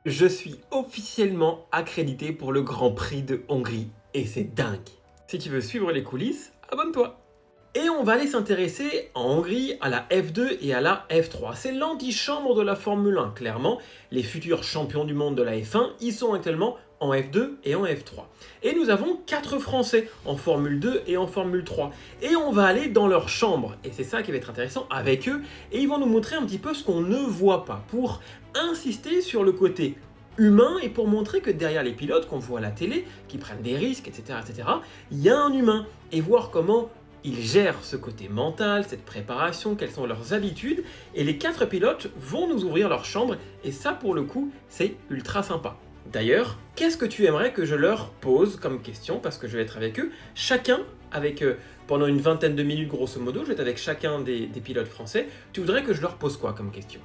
Je suis officiellement accrédité pour le Grand Prix de Hongrie et c'est dingue. Si tu veux suivre les coulisses, abonne-toi. Et on va aller s'intéresser en Hongrie à la F2 et à la F3. C'est l'antichambre de la Formule 1, clairement. Les futurs champions du monde de la F1, ils sont actuellement en F2 et en F3. Et nous avons 4 Français en Formule 2 et en Formule 3. Et on va aller dans leur chambre, et c'est ça qui va être intéressant avec eux, et ils vont nous montrer un petit peu ce qu'on ne voit pas, pour insister sur le côté humain et pour montrer que derrière les pilotes qu'on voit à la télé, qui prennent des risques, etc., il y a un humain, et voir comment ils gèrent ce côté mental, cette préparation, quelles sont leurs habitudes, et les 4 pilotes vont nous ouvrir leur chambre, et ça pour le coup, c'est ultra sympa. D'ailleurs, qu'est-ce que tu aimerais que je leur pose comme question, parce que je vais être avec eux, chacun avec pendant une vingtaine de minutes grosso modo, je vais être avec chacun des pilotes français, tu voudrais que je leur pose quoi comme question?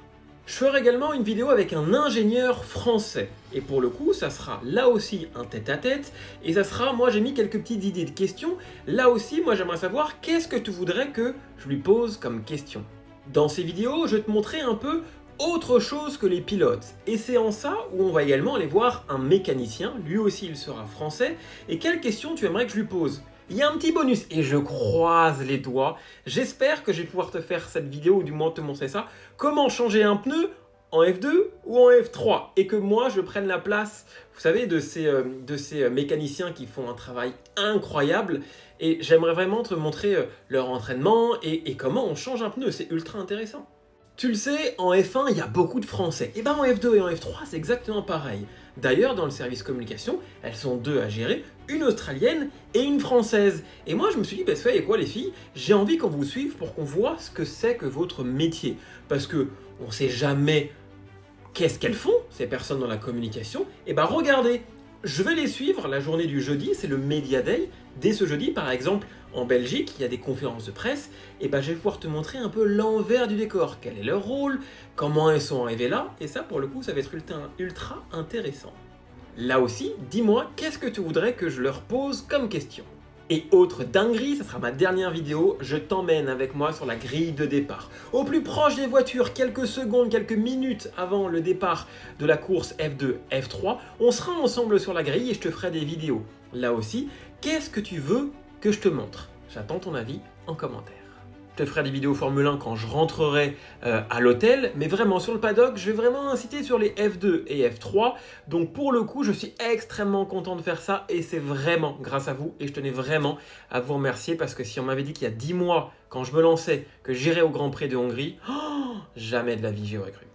Je ferai également une vidéo avec un ingénieur français. Et pour le coup, ça sera là aussi un tête-à-tête. Et ça sera, moi j'ai mis quelques petites idées de questions. Là aussi, moi j'aimerais savoir qu'est-ce que tu voudrais que je lui pose comme question. Dans ces vidéos, je vais te montrer un peu autre chose que les pilotes. Et c'est en ça où on va également aller voir un mécanicien. Lui aussi, il sera français. Et quelles questions tu aimerais que je lui pose? Il y a un petit bonus et je croise les doigts. J'espère que je vais pouvoir te faire cette vidéo ou du moins te montrer ça. Comment changer un pneu en F2 ou en F3 et que moi je prenne la place, vous savez, de ces mécaniciens qui font un travail incroyable. Et j'aimerais vraiment te montrer leur entraînement et comment on change un pneu. C'est ultra intéressant. Tu le sais, en F1, il y a beaucoup de Français. Et bien en F2 et en F3, c'est exactement pareil. D'ailleurs, dans le service communication, elles sont 2 à gérer, une Australienne et une Française. Et moi, je me suis dit, bah, savez quoi les filles, j'ai envie qu'on vous suive pour qu'on voit ce que c'est que votre métier. Parce que on sait jamais qu'est-ce qu'elles font, ces personnes dans la communication. Et ben regardez, je vais les suivre la journée du jeudi, c'est le Media Day. Dès ce jeudi, par exemple, en Belgique, il y a des conférences de presse. Et ben je vais pouvoir te montrer un peu l'envers du décor. Quel est leur rôle, comment elles sont arrivées là. Et ça, pour le coup, ça va être ultra intéressant. Là aussi, dis-moi, qu'est-ce que tu voudrais que je leur pose comme question? Et autre dinguerie, ça sera ma dernière vidéo, je t'emmène avec moi sur la grille de départ. Au plus proche des voitures, quelques secondes, quelques minutes avant le départ de la course F2, F3, on sera ensemble sur la grille et je te ferai des vidéos. Là aussi, qu'est-ce que tu veux que je te montre? J'attends ton avis en commentaire. Je te ferai des vidéos Formule 1 quand je rentrerai à l'hôtel, mais vraiment sur le paddock, je vais vraiment inciter sur les F2 et F3. Donc pour le coup, je suis extrêmement content de faire ça et c'est vraiment grâce à vous et je tenais vraiment à vous remercier parce que si on m'avait dit qu'il y a 10 mois, quand je me lançais, que j'irais au Grand Prix de Hongrie, jamais de la vie j'y aurais cru.